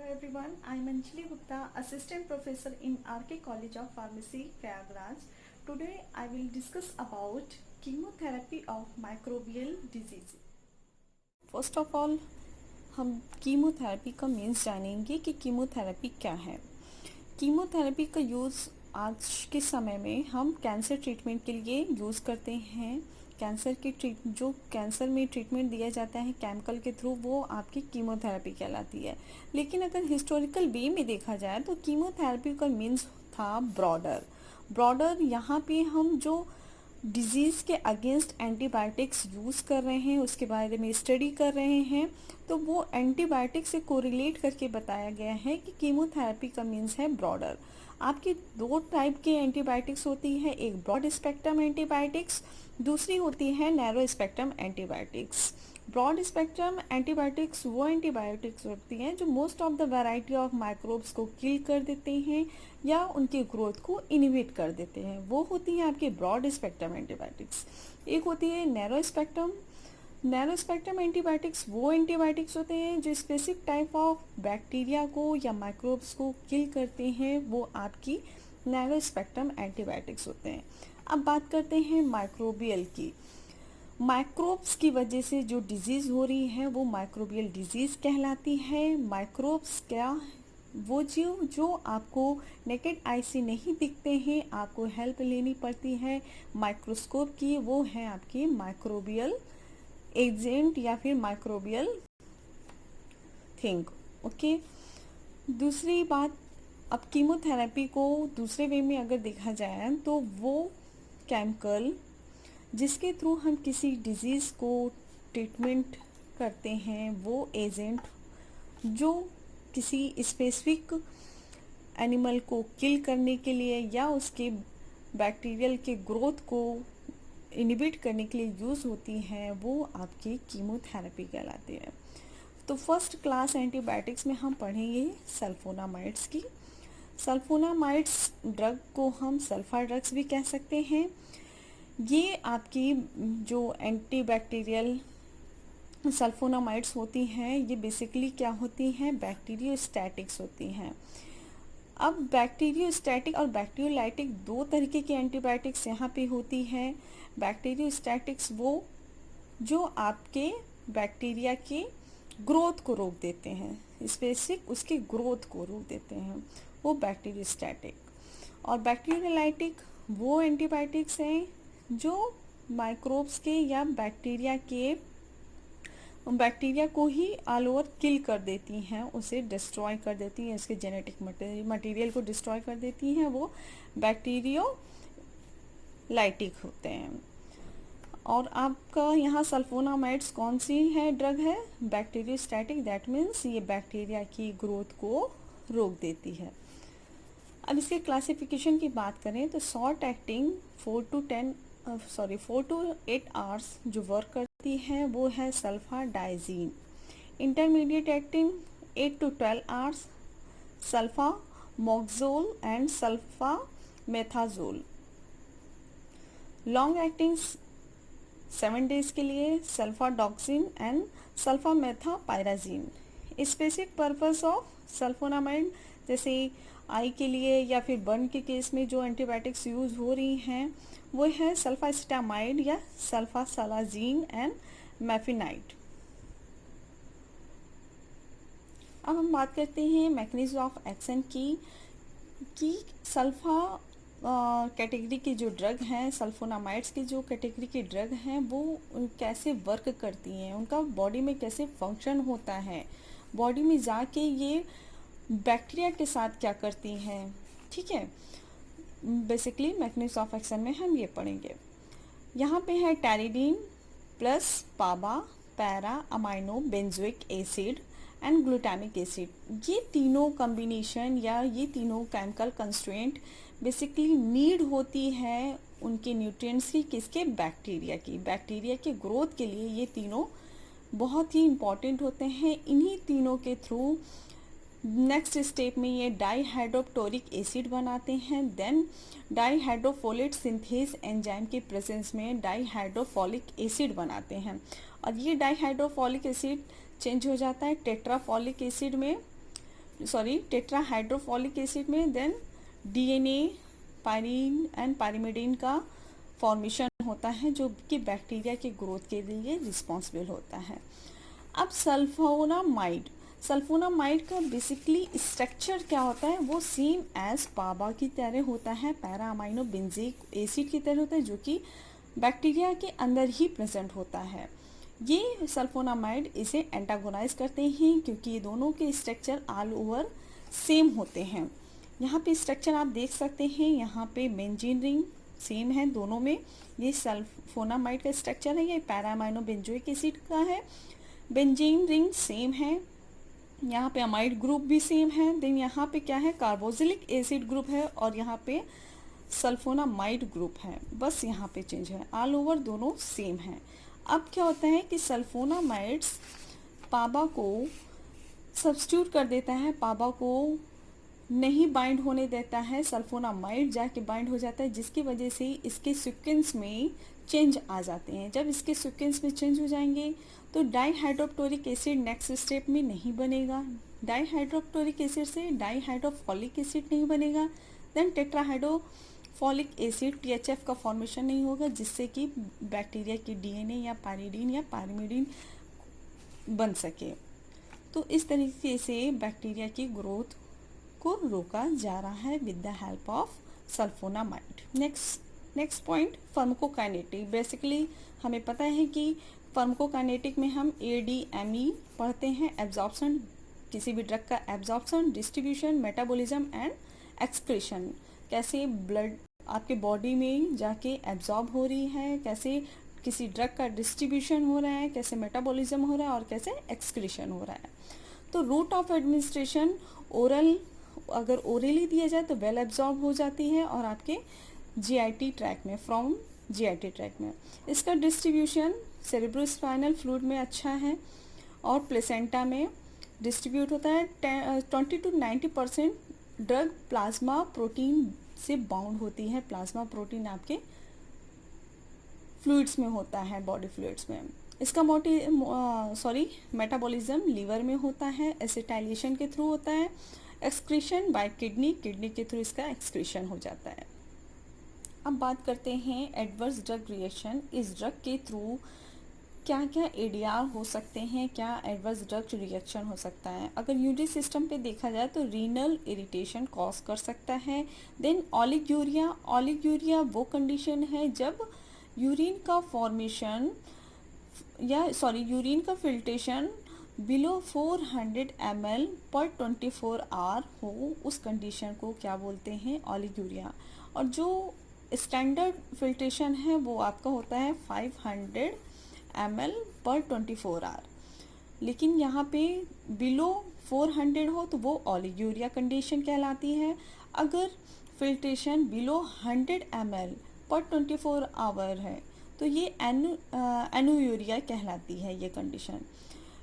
everyone. I'm Anjali Gupta, Assistant Professor in RK College of Pharmacy, Prayagraj. Today I will discuss about chemotherapy of microbial disease. First of all हम chemotherapy का means जानेंगे कि chemotherapy क्या है। Chemotherapy का use आज के समय में हम कैंसर ट्रीटमेंट के लिए यूज़ करते हैं। जो कैंसर में ट्रीटमेंट दिया जाता है केमिकल के थ्रू, वो आपकी कीमोथेरेपी कहलाती है। लेकिन अगर हिस्टोरिकल वे में देखा जाए तो कीमोथेरेपी का मीन्स था ब्रॉडर। यहाँ पे हम जो डिजीज़ के अगेंस्ट एंटीबायोटिक्स यूज़ कर रहे हैं, उसके बारे में स्टडी कर रहे हैं, तो वो एंटीबायोटिक से कोरिलेट करके बताया गया है कि कीमोथेरेपी का मीन्स है ब्रॉडर। आपकी दो टाइप के एंटीबायोटिक्स होती है, एक ब्रॉड स्पेक्ट्रम एंटीबायोटिक्स, दूसरी होती है narrow spectrum antibiotics. Broad spectrum antibiotics वो एंटीबायोटिक्स होती हैं जो most of the variety of microbes को किल कर देते हैं या उनके ग्रोथ को इनहिबिट कर देते हैं, वो होती हैं आपके ब्रॉड स्पेक्ट्रम एंटीबायोटिक्स। एक होती है नैरो स्पेक्ट्रम एंटीबायोटिक्स वो एंटीबायोटिक्स होते हैं जो स्पेसिफिक टाइप ऑफ बैक्टीरिया को या माइक्रोब्स को किल करते हैं, वो आपकी नैरो स्पेक्ट्रम एंटीबायोटिक्स होते हैं। अब बात करते हैं माइक्रोबियल की। माइक्रोब्स की वजह से जो डिजीज़ हो रही है वो माइक्रोबियल डिजीज़ कहलाती है। माइक्रोब्स क्या, वो जीव जो आपको नेकेड आई से नहीं दिखते हैं, आपको हेल्प लेनी पड़ती है माइक्रोस्कोप की, वो है आपके माइक्रोबियल एजेंट या फिर माइक्रोबियल थिंग। ओके, दूसरी बात, अब कीमोथेरेपी को दूसरे वे में अगर देखा जाए तो वो केमिकल जिसके थ्रू हम किसी डिजीज़ को ट्रीटमेंट करते हैं, वो एजेंट जो किसी स्पेसिफिक एनिमल को किल करने के लिए या उसके बैक्टीरियल के ग्रोथ को इनहिबिट करने के लिए यूज़ होती हैं, वो आपकी कीमोथेरेपी कहलाती है। तो फर्स्ट क्लास एंटीबायोटिक्स में हम पढ़ेंगे सल्फोनामाइड्स की। सल्फोनामाइड्स ड्रग को हम सल्फा ड्रग्स भी कह सकते हैं। ये आपकी जो एंटीबैक्टीरियल सल्फोनामाइड्स होती हैं, ये बेसिकली क्या होती हैं, बैक्टीरियोस्टैटिक्स होती हैं। अब बैक्टीरियोस्टैटिक और बैक्टीरियोलाइटिक दो तरीके की एंटीबायोटिक्स यहाँ पे होती हैं। बैक्टीरियोस्टैटिक्स वो जो आपके बैक्टीरिया के ग्रोथ को रोक देते हैं, स्पेसिफिक उसके ग्रोथ को रोक देते हैं, वो बैक्टीरियोस्टैटिक। और बैक्टीरियोलाइटिक वो एंटीबायोटिक्स हैं जो माइक्रोब्स के या बैक्टीरिया को ही ऑल ओवर किल कर देती हैं, उसे डिस्ट्रॉय कर देती हैं, इसके जेनेटिक मटेरियल को डिस्ट्रॉय कर देती हैं, वो बैक्टीरियोलाइटिक होते हैं। और आपका यहाँ सल्फोनामाइड्स कौन सी है ड्रग है, बैक्टीरियोस्टैटिक, दैट मीन्स ये बैक्टीरिया की ग्रोथ को रोक देती है। अब इसके क्लासिफिकेशन की बात करें तो शॉर्ट एक्टिंग 4 to 8 आवर्स जो वर्क करती है वो है sulfadiazine. Intermediate acting 8 to 12 hours sulfamoxole and sulfamethoxazole. Long acting 7 days के लिए sulfadoxine and sulfamethopyrazine. Specific purpose of sulfonamide, जैसे आई के लिए या फिर बर्न के केस में जो एंटीबायोटिक्स यूज़ हो रही हैं वो है सल्फास्टामाइड या सल्फासालाजीन एंड मैफिनाइड। अब हम बात करते हैं मैकेनिज्म ऑफ एक्शन की सल्फा कैटेगरी की जो ड्रग हैं, सल्फोनामाइड्स की जो कैटेगरी की ड्रग हैं, वो कैसे वर्क करती हैं, उनका बॉडी में कैसे फंक्शन होता है, बॉडी में जाके ये बैक्टीरिया के साथ क्या करती हैं। ठीक है, बेसिकली मैकेनिज्म ऑफ एक्शन में हम ये पढ़ेंगे। यहाँ पे है pteridine plus PABA para amino benzoic acid and glutamic acid. ये तीनों कॉम्बिनेशन या ये तीनों केमिकल कंस्ट्रेंट बेसिकली नीड होती है उनके न्यूट्रिएंट्स की, किसके, बैक्टीरिया के ग्रोथ के लिए ये तीनों बहुत ही इम्पॉर्टेंट होते हैं। इन्हीं तीनों के थ्रू नेक्स्ट स्टेप में ये डाईहाइड्रोक्लोरिक एसिड बनाते हैं, देन डाईहाइड्रोफोलेट सिंथेज एंजाइम के प्रेजेंस में डाईहाइड्रोफोलिक एसिड बनाते हैं, और ये डाईहाइड्रोफोलिक एसिड चेंज हो जाता है टेट्राफोलिक एसिड में, टेट्राहाइड्रोफॉलिक एसिड में then DNA, pyrene and pyrimidine का फॉर्मेशन होता है जो कि बैक्टीरिया के ग्रोथ के लिए रिस्पॉन्सिबल होता है। अब सल्फोनामाइड का बेसिकली स्ट्रक्चर क्या होता है, वो सेम एज पाबा की तरह होता है, पैरा अमाइनो बेंजीक एसिड की तरह होता है, जो कि बैक्टीरिया के अंदर ही प्रेजेंट होता है। ये सल्फोनामाइड इसे एंटागोनाइज करते हैं क्योंकि ये दोनों के स्ट्रक्चर ऑल ओवर सेम होते हैं। यहाँ पे स्ट्रक्चर आप देख सकते हैं, यहाँ पे बेंजीन रिंग सेम है दोनों में। ये सल्फोनामाइड का स्ट्रक्चर है, ये पैरा अमाइनो बेंजोइक एसिड का है। बेंजीन रिंग सेम है, यहाँ पे अमाइड ग्रुप भी सेम है। देन यहाँ पे क्या है, कार्बोक्सिलिक एसिड ग्रुप है और यहाँ पे सल्फोनामाइड ग्रुप है, बस यहाँ पे चेंज है, ऑल ओवर दोनों सेम है। अब क्या होता है कि सल्फोनामाइड्स पाबा को सब्स्टिट्यूट कर देता है, पाबा को नहीं बाइंड होने देता है, सल्फोनामाइड जाके बाइंड हो जाता है, जिसकी वजह से इसके सीक्वेंस में चेंज आ जाते हैं। जब इसके सीक्वेंस में चेंज हो जाएंगे तो डाईहाइड्रोक्लोरिक एसिड नेक्स्ट स्टेप में नहीं बनेगा, डाईहाइड्रोक्लोरिक एसिड से डाईहाइड्रोफॉलिक एसिड नहीं बनेगा, देन टेट्राहाइड्रोफॉलिक एसिड THF का फॉर्मेशन नहीं होगा, जिससे कि बैक्टीरिया की डीएनए या पायरीडीन या पायरीमिडीन बन सके। तो इस तरीके से बैक्टीरिया की ग्रोथ को रोका जा रहा है with the help of sulfonamide. Next point, pharmacokinetic. Basically हमें पता है कि फार्माकोकाइनेटिक में हम ADME पढ़ते हैं, एब्जॉर्प्शन, किसी भी ड्रग का absorption, distribution, metabolism and excretion. कैसे ब्लड आपके बॉडी में जाके एब्जॉर्ब हो रही है, कैसे किसी ड्रग का डिस्ट्रीब्यूशन हो रहा है, कैसे मेटाबॉलिज्म हो रहा है और कैसे एक्सक्रीशन हो रहा है। तो रूट ऑफ एडमिनिस्ट्रेशन ओरल, अगर ओरली दिया जाए तो वेल एब्जॉर्ब हो जाती है और आपके GIT ट्रैक में, फ्रॉम GIT ट्रैक में। इसका डिस्ट्रीब्यूशन सेरेब्रोस्पाइनल फ्लूइड में अच्छा है और प्लेसेंटा में डिस्ट्रीब्यूट होता है। 20 to 90% ड्रग प्लाज्मा प्रोटीन से बाउंड होती है, प्लाज्मा प्रोटीन आपके फ्लूइड्स में होता है, बॉडी फ्लूइड्स में। इसका मेटाबॉलिज्म लीवर में होता है, एसिटाइलेशन के थ्रू होता है, एक्सक्रीशन बाय किडनी के थ्रू इसका एक्सक्रीशन हो जाता है। अब बात करते हैं एडवर्स ड्रग रिएक्शन। इस ड्रग के थ्रू क्या क्या ADR हो सकते हैं, क्या एडवर्स ड्रग रिएक्शन हो सकता है। अगर यूरिन सिस्टम पे देखा जाए तो रीनल इरिटेशन कॉज कर सकता है। देन ओलिगूरिया वो कंडीशन है जब यूरिन का फॉर्मेशन यूरिन का फिल्ट्रेशन बिलो 400 ml पर 24 आवर हो, उस कंडीशन को क्या बोलते हैं, ओलिगूरिया। और जो स्टैंडर्ड फिल्ट्रेशन है वो आपका होता है 500 ml पर 24 आवर, लेकिन यहाँ पे बिलो 400 हो तो वो ओलिगूरिया कंडीशन कहलाती है। अगर फिल्ट्रेशन बिलो 100 ml पर 24 आवर है तो ये एनुयूरिया कहलाती है ये कंडीशन।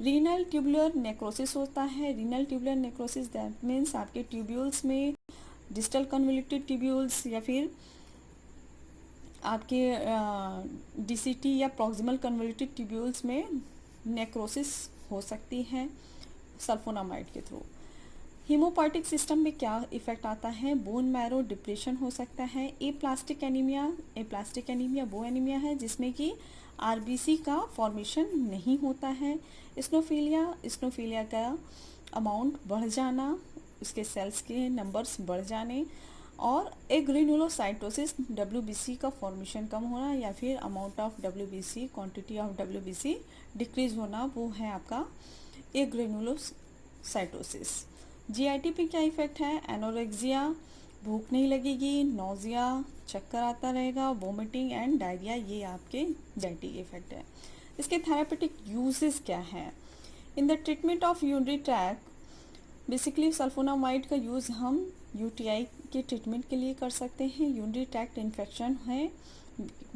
रीनल ट्यूबुलर नेक्रोसिस होता है। Renal tubular necrosis that means आपके ट्यूब्यूल्स में डिस्टल कन्वोल्यूटेड ट्यूब्यूल्स या फिर आपके DCT या प्रॉक्सिमल कन्वोल्यूटेड ट्यूब्यूल्स में नेक्रोसिस हो सकती है सल्फोनामाइड के थ्रू। हीमोपोएटिक सिस्टम में क्या इफेक्ट आता है, बोन मैरो डिप्रेशन हो सकता है। एप्लास्टिक एनीमिया वो एनीमिया है जिसमें कि RBC का फॉर्मेशन नहीं होता है। स्नोफिलिया का अमाउंट बढ़ जाना, इसके सेल्स के नंबर्स बढ़ जाने, और एग्रेनुलोसाइटोसिस WBC का फॉर्मेशन कम होना या फिर amount of WBC, quantity of WBC decrease होना, वो है आपका एग्रेनुलोसाइटोसिस। GIT पे क्या इफेक्ट है, एनोरेक्सिया, भूख नहीं लगेगी, नोजिया, चक्कर आता रहेगा, वोमिटिंग एंड डायरिया, ये आपके GIT इफेक्ट है। इसके थेरापेटिक यूजेस क्या है। In the treatment of urinary tract basically sulfonamide का यूज़ हम UTI के ट्रीटमेंट के लिए कर सकते हैं। यूरिनरी ट्रैक्ट इन्फेक्शन है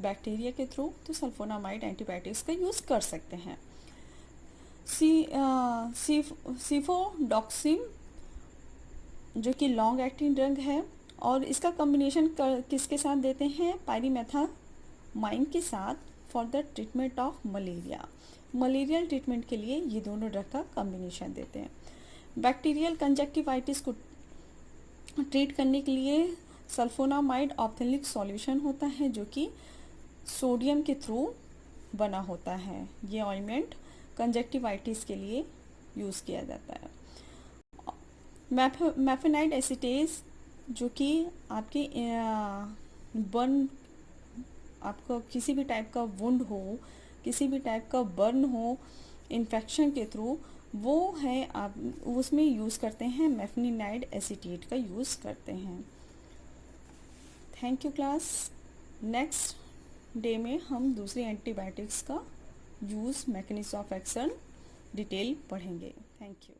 बैक्टीरिया के थ्रू तो सल्फोनामाइड एंटीबायोटिक्स का यूज़ कर सकते हैं। सिफोडॉक्सिम जो कि लॉन्ग एक्टिंग ड्रग है और इसका कॉम्बिनेशन किसके साथ देते हैं, पायरीमेथामाइन के साथ for the treatment of malaria. Malarial treatment के लिए ये दोनों ड्रग का कॉम्बिनेशन देते हैं। बैक्टीरियल कंजक्टिवाइटिस को ट्रीट करने के लिए सल्फोनामाइड ऑप्थेल्मिक सॉल्यूशन होता है जो कि सोडियम के थ्रू बना होता है। ये ऑइंटमेंट कंजक्टिवाइटिस के लिए यूज़ किया जाता है। मैफेनाइड एसिटेज जो कि आपके बर्न, आपको किसी भी टाइप का वुंड हो, किसी भी टाइप का बर्न हो इन्फेक्शन के थ्रू, वो है आप उसमें यूज़ करते हैं, मैफेनाइड एसिटेट का यूज़ करते हैं। Thank you class. Next day में हम दूसरे एंटीबायोटिक्स का use, mechanism of action detail पढ़ेंगे। Thank you.